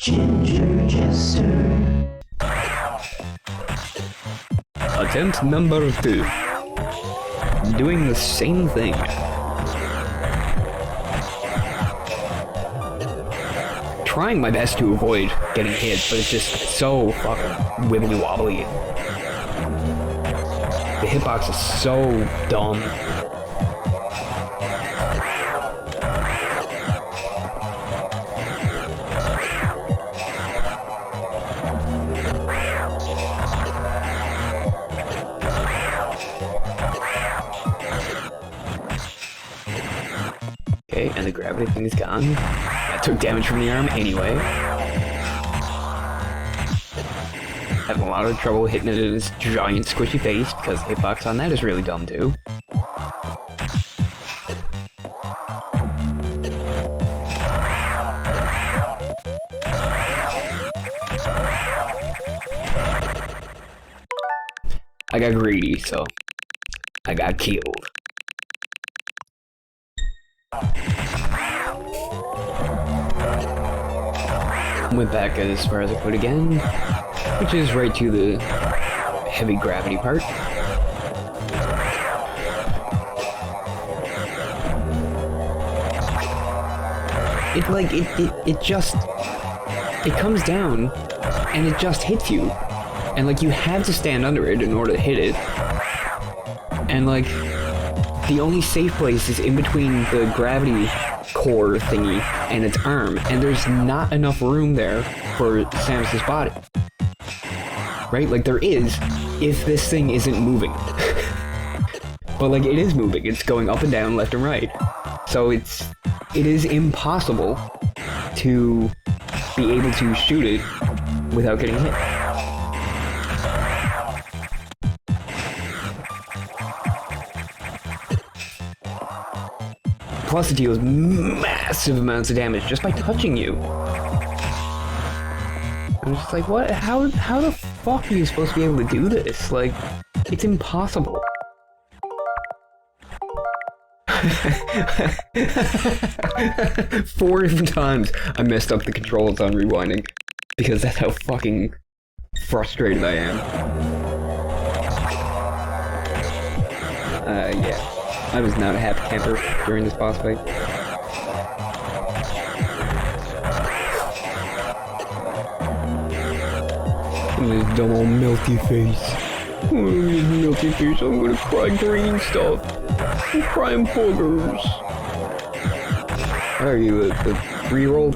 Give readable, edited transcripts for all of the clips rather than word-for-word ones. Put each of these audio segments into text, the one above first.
Ginger Jester. Attempt number 2. Doing the same thing. Trying my best to avoid getting hit, but it's just so fucking wibbly wobbly. The hitbox is so dumb. Okay, and the gravity thing is gone. I took damage from the arm anyway. Having a lot of trouble hitting it in its giant squishy face because the hitbox on that is really dumb too. I got greedy, so I got killed. Went back as far as I could again, which is right to the heavy gravity part. It comes down and it just hits you. And like you have to stand under it in order to hit it. And like the only safe place is in between the gravity core thingy and its arm, and there's not enough room there for Samus's body. Right? Like there is, if this thing isn't moving. But like it is moving, it's going up and down, left and right. So it is impossible to be able to shoot it without getting hit. Plus it deals massive amounts of damage just by touching you. I'm just like, what? How the fuck are you supposed to be able to do this? Like, it's impossible. 4 different times I messed up the controls on rewinding because that's how fucking frustrated I am. Yeah. I was not a happy camper during this boss fight. And this dumb old melty face. Melty face, I'm gonna cry green stuff. I'm crying boogers. What are you, a 3-year-old?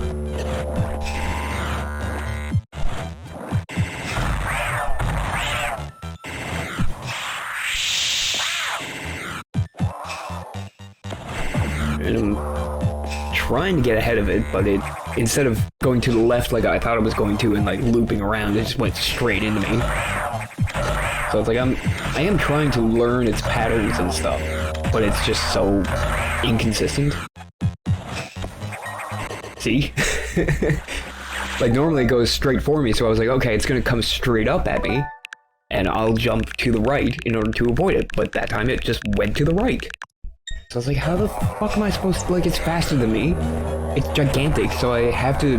And I'm trying to get ahead of it, but it, instead of going to the left like I thought it was going to and like looping around, it just went straight into me. So it's like I am trying to learn its patterns and stuff, but it's just so inconsistent. See? Like normally it goes straight for me, so I was like, okay, it's gonna come straight up at me, and I'll jump to the right in order to avoid it, but that time it just went to the right. So I was like, how the fuck am I supposed to, like, it's faster than me. It's gigantic, so I have to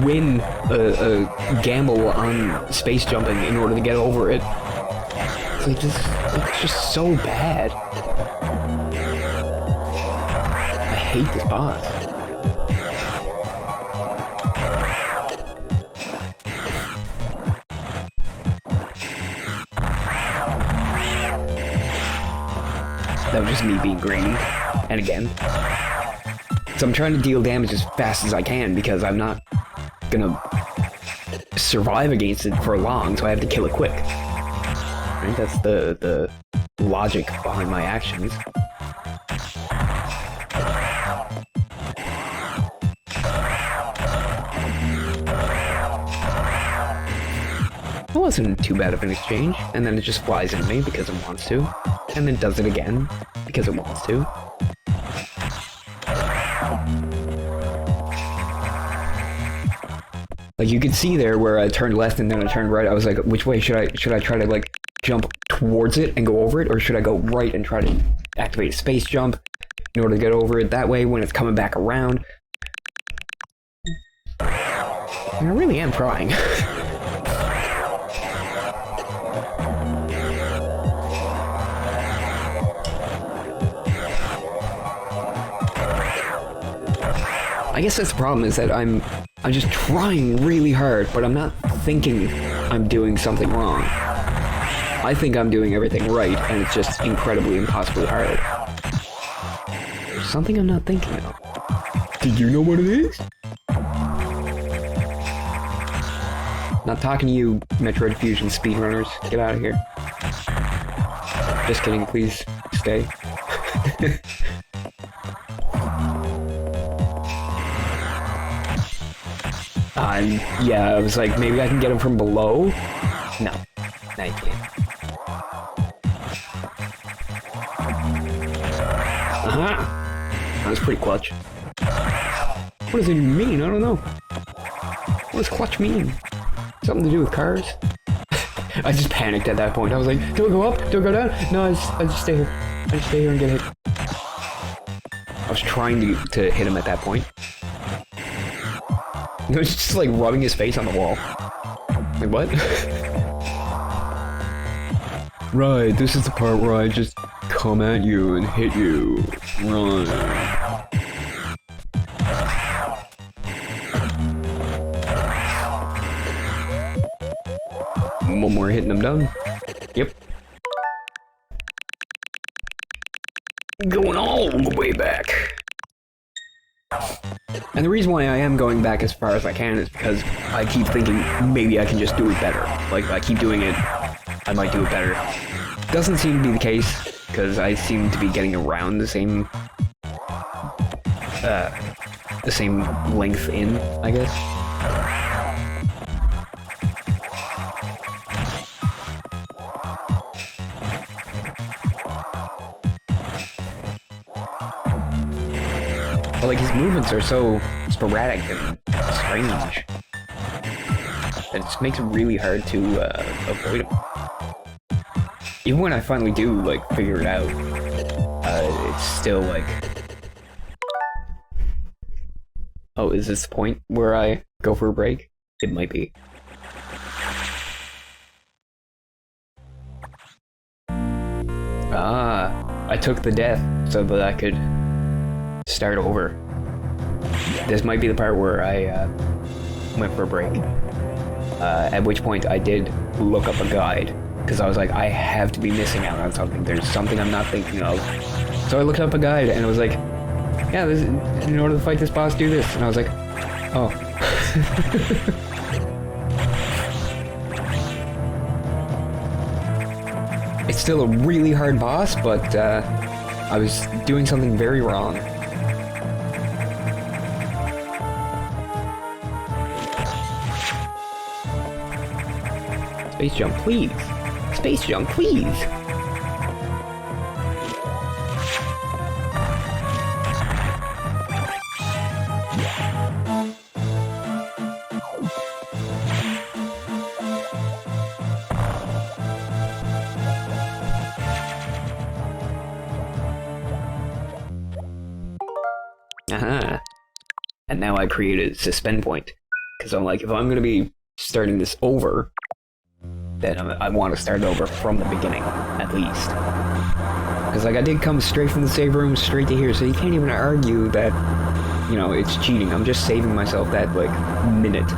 win a gamble on space jumping in order to get over it. It's like, it's just so bad. I hate this boss. That was just me being greedy. And again. So I'm trying to deal damage as fast as I can because I'm not gonna survive against it for long, so I have to kill it quick. Right? That's the logic behind my actions. It wasn't too bad of an exchange, and then it just flies into me because it wants to, and then does it again because it wants to. Like you could see there where I turned left and then I turned right. I was like, which way should I try to like jump towards it and go over it, or should I go right and try to activate a space jump in order to get over it that way when it's coming back around? I really am trying. I guess that's the problem, is that I'm just trying really hard, but I'm not thinking I'm doing something wrong. I think I'm doing everything right, and it's just incredibly impossibly hard. There's something I'm not thinking of. Did you know what it is? Not talking to you, Metroid Fusion speedrunners. Get out of here. Just kidding, please stay. Yeah, I was like, maybe I can get him from below? No. No, you can't. That was pretty clutch. What does it even mean? I don't know. What does clutch mean? Something to do with cars? I just panicked at that point. I was like, do I go up? Do I go down? No, I just stay here. I just stay here and get hit. I was trying to hit him at that point. He was just like rubbing his face on the wall. Like, what? Right, this is the part where I just come at you and hit you. Right. One more hit and I'm done. Yep. Going all the way back. And the reason why I am going back as far as I can is because I keep thinking maybe I can just do it better. Like, if I keep doing it, I might do it better. Doesn't seem to be the case, because I seem to be getting around the same length in, I guess. But like, his movements are so sporadic and strange that it just makes it really hard to avoid him. Even when I finally do, like, figure it out, it's still like... Oh, is this the point where I go for a break? It might be. Ah, I took the death so that I could start over. This might be the part where I went for a break. At which point I did look up a guide, because I was like, I have to be missing out on something. There's something I'm not thinking of. So I looked up a guide and it was like, yeah, this, in order to fight this boss, do this. And I was like, oh. It's still a really hard boss, but I was doing something very wrong. Space jump, please. Space jump, please. Aha. And now I created a suspend point. Because I'm like, if I'm going to be starting this over, then I want to start over from the beginning, at least. Because, like, I did come straight from the save room straight to here, so you can't even argue that, you know, it's cheating. I'm just saving myself that, like, minute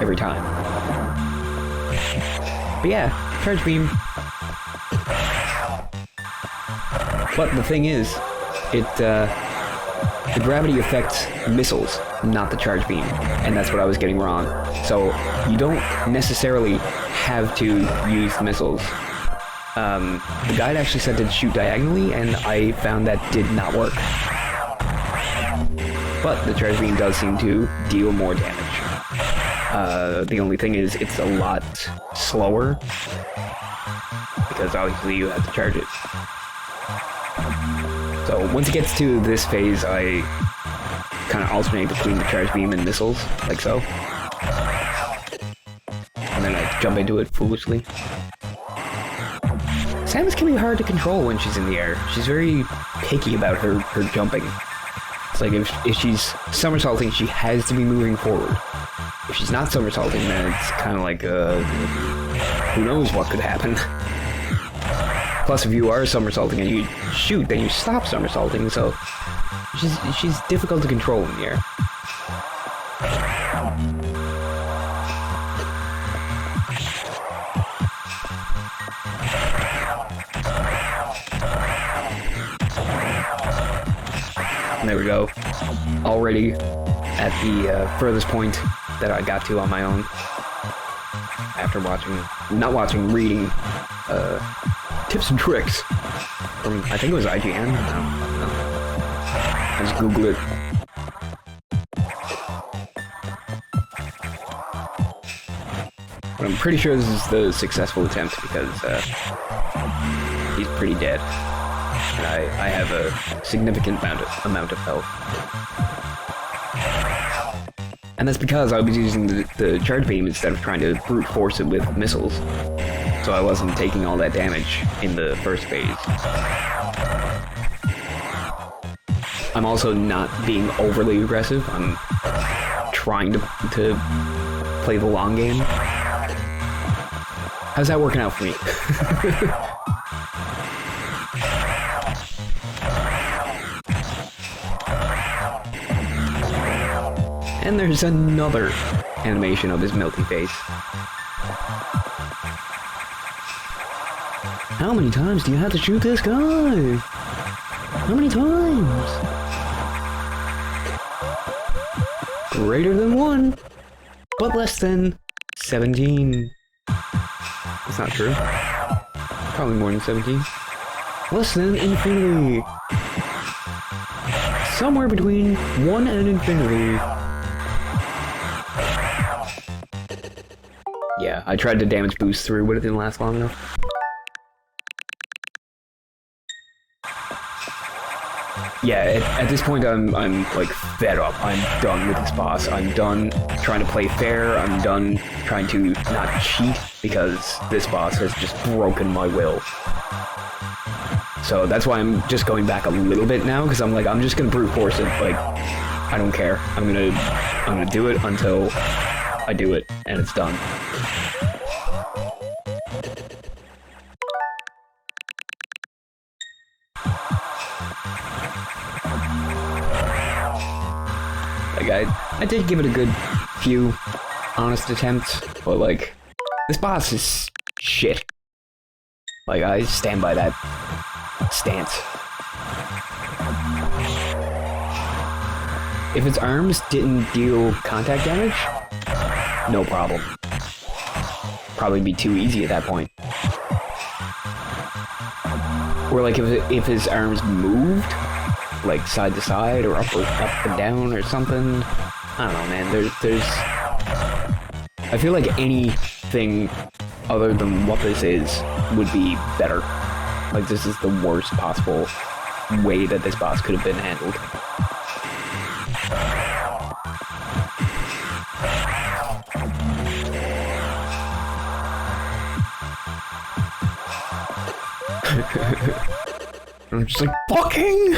every time. But yeah, charge beam. But the thing is, the gravity affects missiles, not the charge beam, and that's what I was getting wrong. So you don't necessarily have to use missiles. The guide actually said to shoot diagonally, and I found that did not work. But the charge beam does seem to deal more damage. The only thing is, it's a lot slower, because obviously you have to charge it. So once it gets to this phase, I kind of alternate between the charge beam and missiles, like so. And then I jump into it foolishly. Samus can be hard to control when she's in the air. She's very picky about her jumping. It's like if she's somersaulting, she has to be moving forward. If she's not somersaulting, then it's kind of like, who knows what could happen. Plus, if you are somersaulting and you shoot, then you stop somersaulting, so she's difficult to control in the air. And there we go. Already at the furthest point that I got to on my own. After reading tips and tricks from, I think it was IGN. No. I just Googled it. But I'm pretty sure this is the successful attempt because he's pretty dead. And I have a significant amount of health. And that's because I was using the charge beam instead of trying to brute force it with missiles. So I wasn't taking all that damage in the first phase. I'm also not being overly aggressive. I'm trying to play the long game. How's that working out for me? And there's another animation of his melty face. How many times do you have to shoot this guy? How many times? Greater than 1, but less than 17. That's not true. Probably more than 17. Less than infinity. Somewhere between 1 and infinity. Yeah, I tried to damage boost through, but it didn't last long enough. Yeah, at this point I'm like fed up. I'm done with this boss. I'm done trying to play fair. I'm done trying to not cheat because this boss has just broken my will. So that's why I'm just going back a little bit now, because I'm like, I'm just gonna brute force it. Like, I don't care. I'm gonna do it until I do it and it's done. Like, I did give it a good few honest attempts, but like, this boss is shit. Like, I stand by that stance. If its arms didn't deal contact damage, no problem. Probably be too easy at that point. Or like if his arms moved, like side to side or up and down or something. I don't know, man. There's I feel like anything other than what this is would be better. Like, this is the worst possible way that this boss could have been handled. I'm just like, fucking!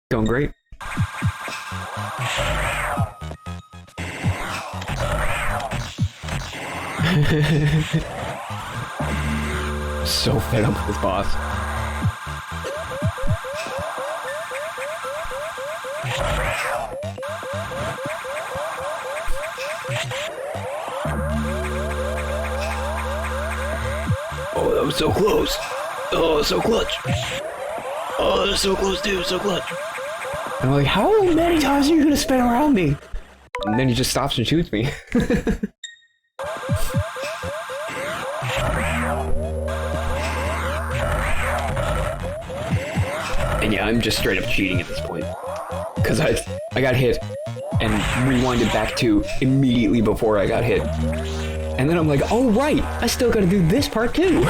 Going great. So fed up with this boss. Oh, that was so close. Oh, so clutch. Oh, that was so close too, so clutch. I'm like, how many times are you gonna spin around me? And then he just stops and shoots me. And yeah, I'm just straight up cheating at this point. Because I got hit and rewinded back to immediately before I got hit. And then I'm like, oh right, I still gotta do this part too.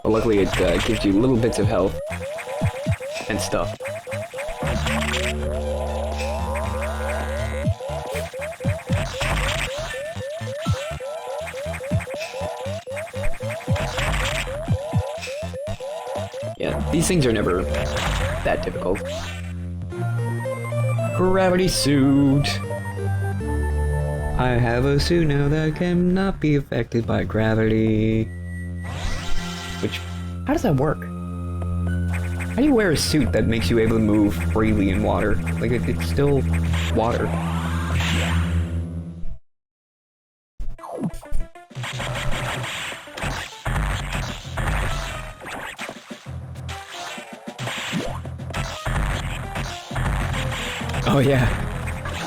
But But luckily it gives you little bits of health and stuff. Yeah, these things are never that difficult. Gravity suit! I have a suit now that cannot be affected by gravity. Which, how does that work? How do you wear a suit that makes you able to move freely in water? Like, it's still water. Oh yeah.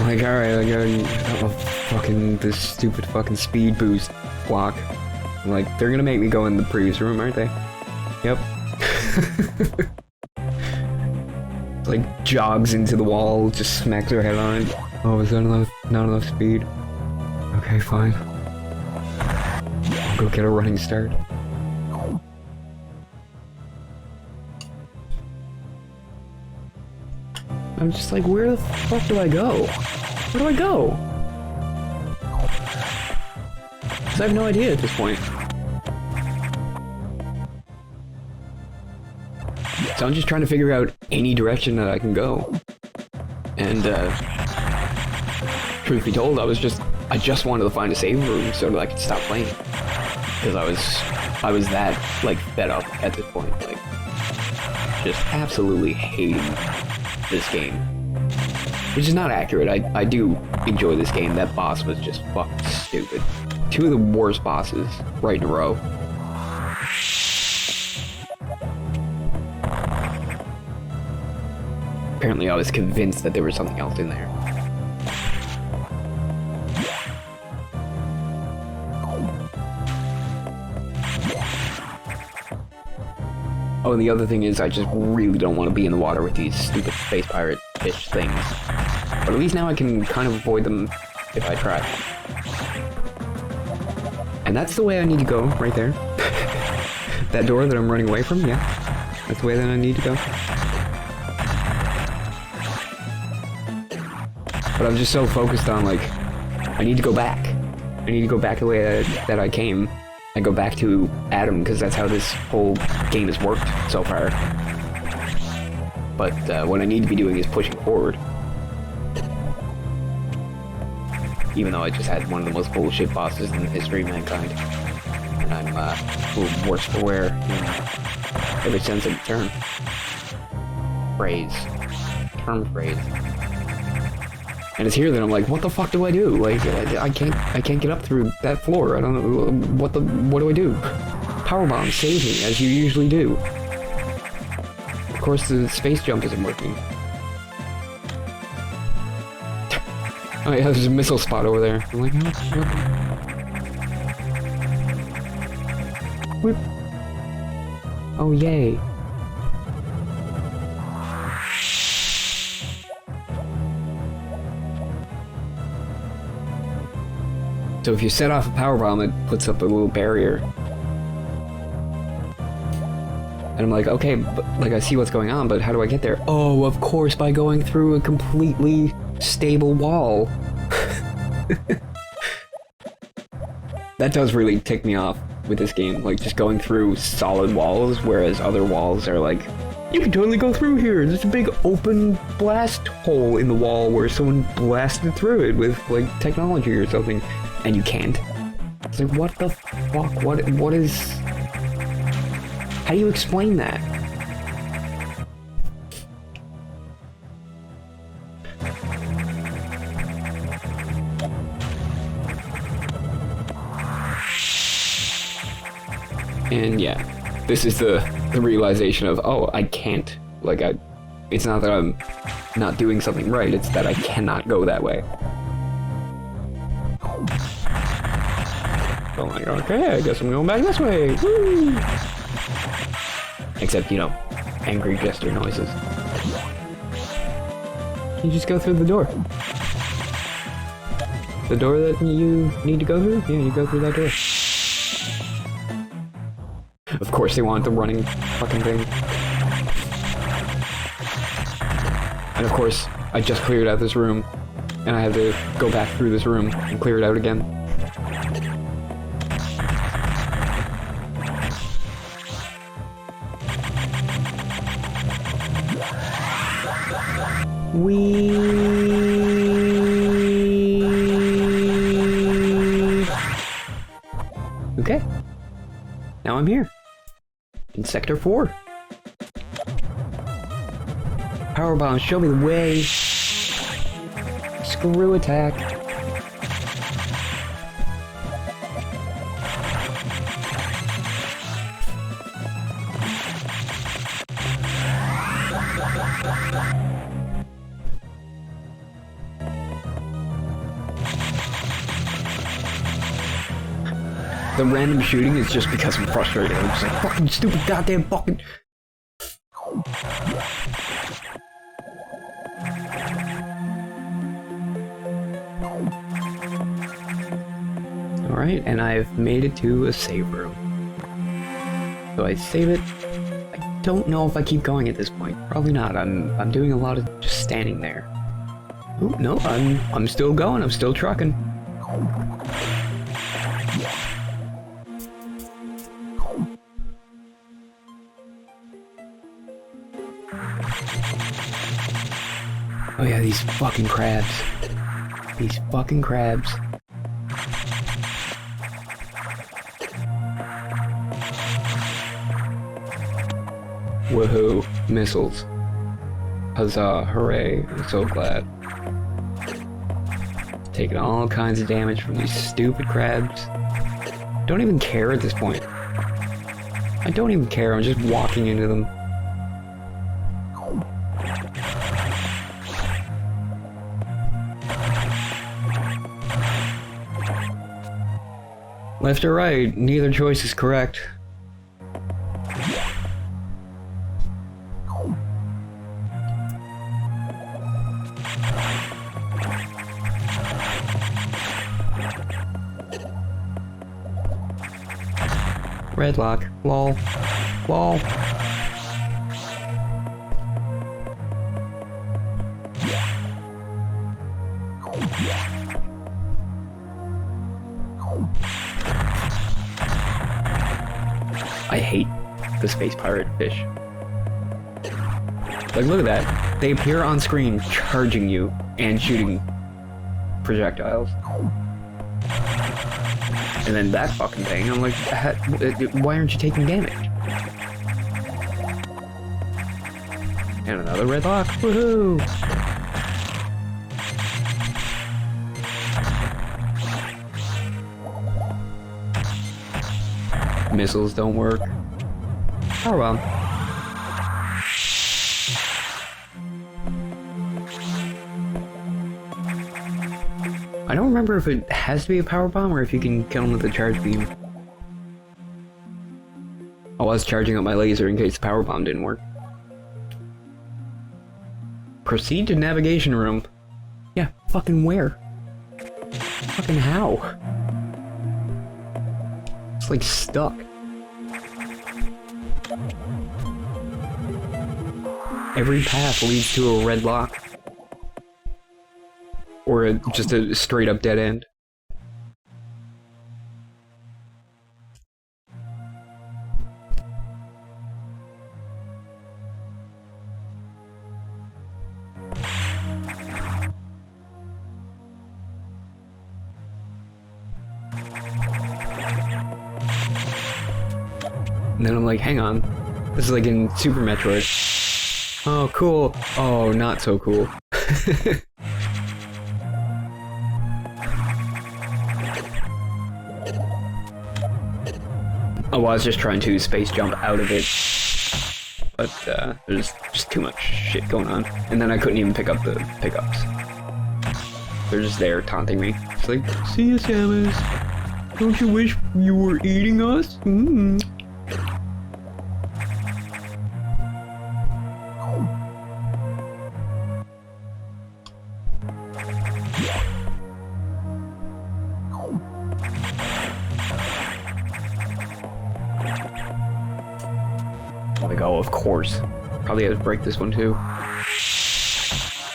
I'm like, alright, I got fucking this stupid fucking speed boost block. I'm like, they're gonna make me go in the previous room, aren't they? Yep. Like, jogs into the wall, just smacks her head on it. Oh, is that not enough speed? Okay, fine. I'll go get a running start. I'm just like, where the fuck do I go? Where do I go? Because I have no idea at this point. So I'm just trying to figure out any direction that I can go. And, truth be told, I just wanted to find a save room so that I could stop playing. Because I was that, like, fed up at this point. Like, just absolutely hating this game. Which is not accurate. I do enjoy this game. That boss was just fucking stupid. 2 of the worst bosses right in a row. Apparently I was convinced that there was something else in there. Oh, and the other thing is I just really don't want to be in the water with these stupid space pirate fish things. But at least now I can kind of avoid them if I try. And that's the way I need to go, right there. That door that I'm running away from, yeah. That's the way that I need to go. But I'm just so focused on, like, I need to go back. I need to go back the way that I came. I go back to Adam, because that's how this whole game has worked so far. But what I need to be doing is pushing forward. Even though I just had one of the most bullshit bosses in the history of mankind. And I'm a little worse for wear in every sense of the term. Term phrase. And it's here that I'm like, what the fuck do I do? Like, I can't get up through that floor. I don't know, what do I do? Powerbomb, save me, as you usually do. Of course, the space jump isn't working. Oh yeah, there's a missile spot over there. I'm like, what? Oh yay. So if you set off a powerbomb, it puts up a little barrier. And I'm like, okay, but, like, I see what's going on, but how do I get there? Oh, of course, by going through a completely stable wall. That does really tick me off with this game, like, just going through solid walls, whereas other walls are like, you can totally go through here, there's a big open blast hole in the wall where someone blasted through it with, like, technology or something. And you can't. It's like, what the fuck? What is... How do you explain that? And yeah, this is the realization of, oh, I can't. Like, it's not that I'm not doing something right, it's that I cannot go that way. So I'm like, okay, I guess I'm going back this way. Woo! Except, you know, angry Jester noises. You just go through the door. The door that you need to go through? Yeah, you go through that door. Of course they want the running fucking thing. And of course, I just cleared out this room, and I have to go back through this room and clear it out again. Okay. Now I'm here. In Sector 4. Power bomb, show me the way. Screw attack. The random shooting is just because I'm frustrated. I'm just like, fucking stupid goddamn fucking... Alright, and I've made it to a save room. So I save it. I don't know if I keep going at this point. Probably not. I'm doing a lot of just standing there. Oh, no, I'm still going. I'm still trucking. Oh yeah, these fucking crabs. These fucking crabs. Woohoo, missiles. Huzzah, hooray, I'm so glad. Taking all kinds of damage from these stupid crabs. Don't even care at this point. I don't even care, I'm just walking into them. Left or right, neither choice is correct. Red lock, lol, lol. I hate the space pirate fish. Like, look at that. They appear on screen charging you and shooting projectiles. And then that fucking thing, I'm like, why aren't you taking damage? And another red lock, woohoo! Missiles don't work. Oh well. I don't remember if it has to be a power bomb or if you can kill him with a charge beam. I was charging up my laser in case the power bomb didn't work. Proceed to navigation room. Yeah, fucking where? Fucking how? It's like stuck. Every path leads to a red lock. Or just a straight up dead end. And then I'm like, hang on. This is like in Super Metroid. Oh, cool. Oh, not so cool. Oh, I was just trying to space jump out of it. But, there's just too much shit going on. And then I couldn't even pick up the pickups. They're just there taunting me. It's like, see you, Samus. Don't you wish you were eating us? Mm. of course. Probably have to break this one too.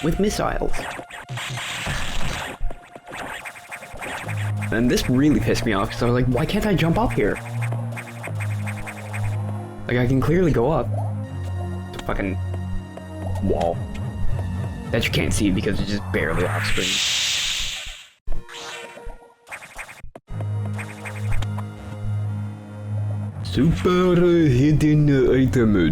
With missiles. And this really pissed me off because I was like, why can't I jump up here? Like, I can clearly go up. It's a fucking wall that you can't see because it's just barely off screen. Super hidden item.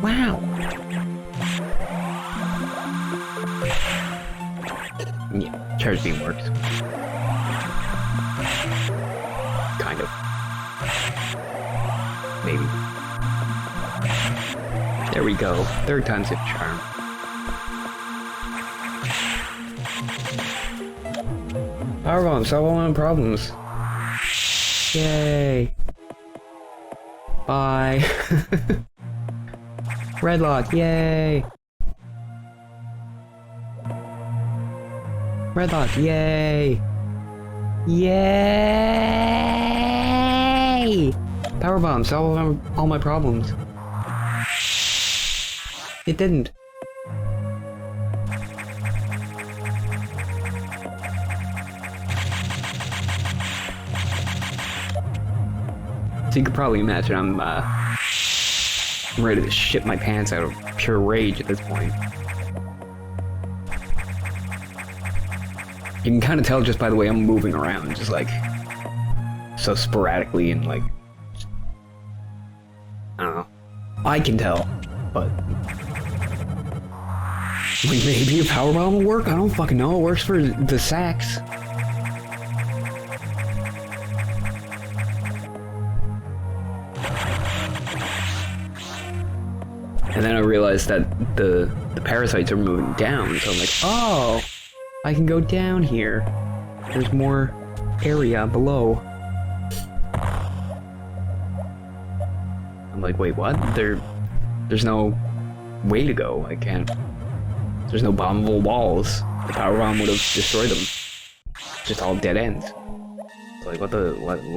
Wow. Yeah, charge beam works. Kind of. Maybe. There we go. Third time's a charm. Powerbomb, solve all my problems. Yay. Bye. Redlock, yay. Redlock, yay. Yay! Powerbomb, solve all my problems. It didn't. So you could probably imagine I'm ready to shit my pants out of pure rage at this point. You can kind of tell just by the way I'm moving around, just like so sporadically and like, I don't know. I can tell, but like maybe a powerbomb will work? I don't fucking know. It works for the sacks. And then I realized that the parasites are moving down, so I'm like, oh, I can go down here. There's more area below. I'm like, wait, what? There's no way to go. I can't. There's no bombable walls. The powerbomb would have destroyed them. Just all dead ends. So like, what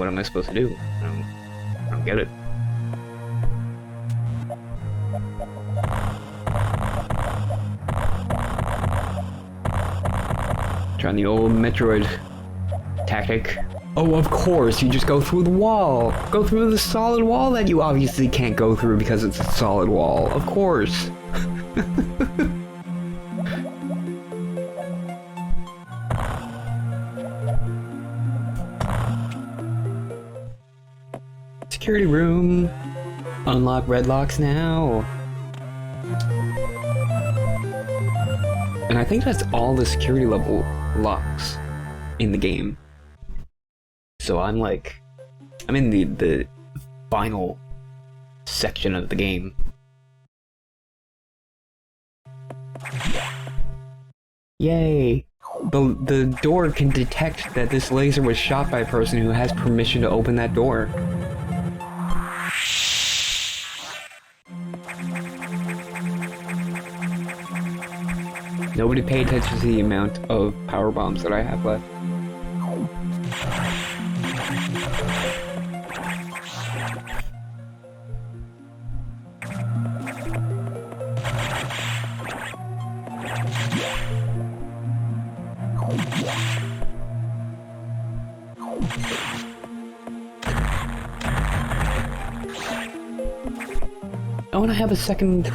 am I supposed to do? I don't get it. Trying the old Metroid tactic. Oh, of course, you just go through the wall. Go through the solid wall that you obviously can't go through because it's a solid wall. Of course. Security room. Unlock red locks now. And I think that's all the security level locks in the game. So I'm in the final section of the game. Yay! The door can detect that this laser was shot by a person who has permission to open that door. Nobody paid attention to the amount of power bombs that I have left. I want to have a second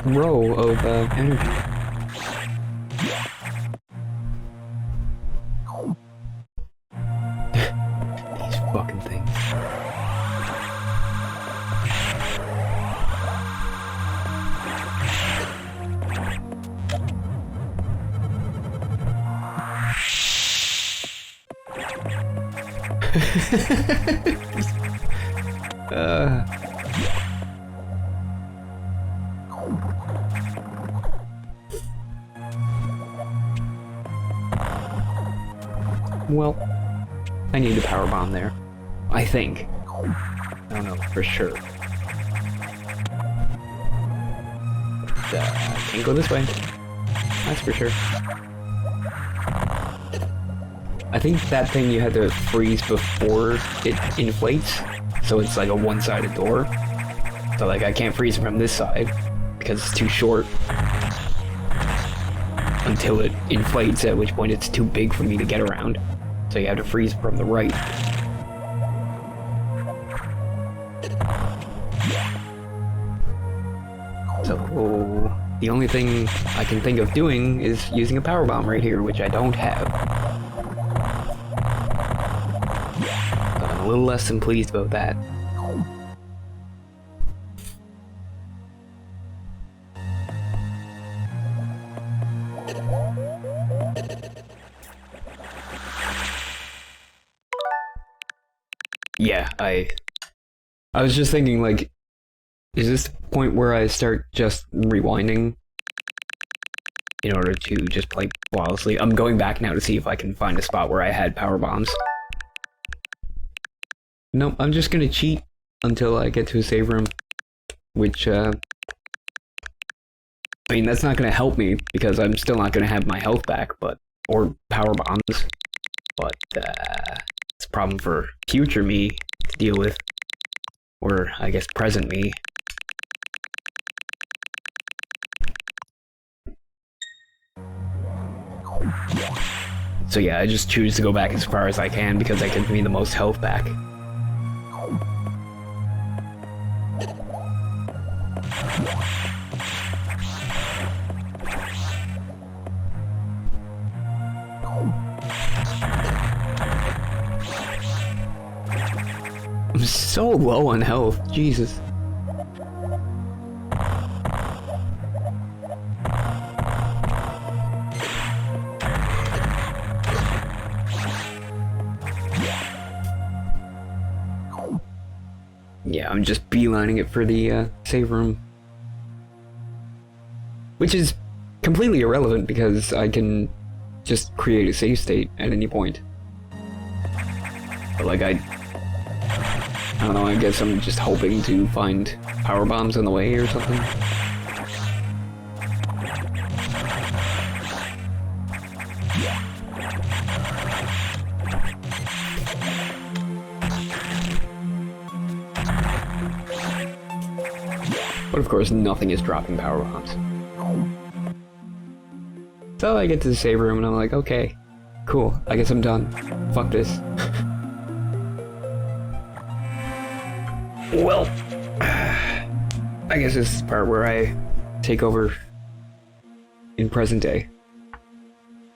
row of energy. These fucking things. Well, I need a power bomb there. I think. I don't know for sure. Can't go this way. that's for sure. I think that thing you had to freeze before it inflates, so it's like a one-sided door. So like I can't freeze from this side because it's too short until it inflates, at which point it's too big for me to get around. So you have to freeze from the right. So the only thing I can think of doing is using a power bomb right here, which I don't have. A little less than pleased about that. Yeah, I was just thinking, like, is this the point where I start just rewinding in order to just play flawlessly? I'm going back now to see if I can find a spot where I had power bombs. Nope, I'm just gonna cheat until I get to a save room, which, I mean, that's not gonna help me, because I'm still not gonna have my health back, or power bombs, but, it's a problem for future me to deal with, or, I guess, present me. So yeah, I just choose to go back as far as I can, because that gives me the most health back. I'm so low on health, Jesus. Yeah, I'm just beelining it for the save room. Which is completely irrelevant because I can just create a save state at any point. But like I don't know, I guess I'm just hoping to find power bombs on the way or something. But of course, nothing is dropping power bombs. So I get to the save room and I'm like, okay, cool, I guess I'm done. Fuck this. Well, I guess this is the part where I take over in present day.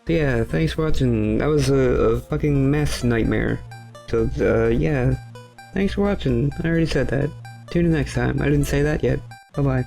So yeah, thanks for watching. That was a fucking mess nightmare. So yeah, thanks for watching. I already said that. Tune in next time. I didn't say that yet. Bye-bye.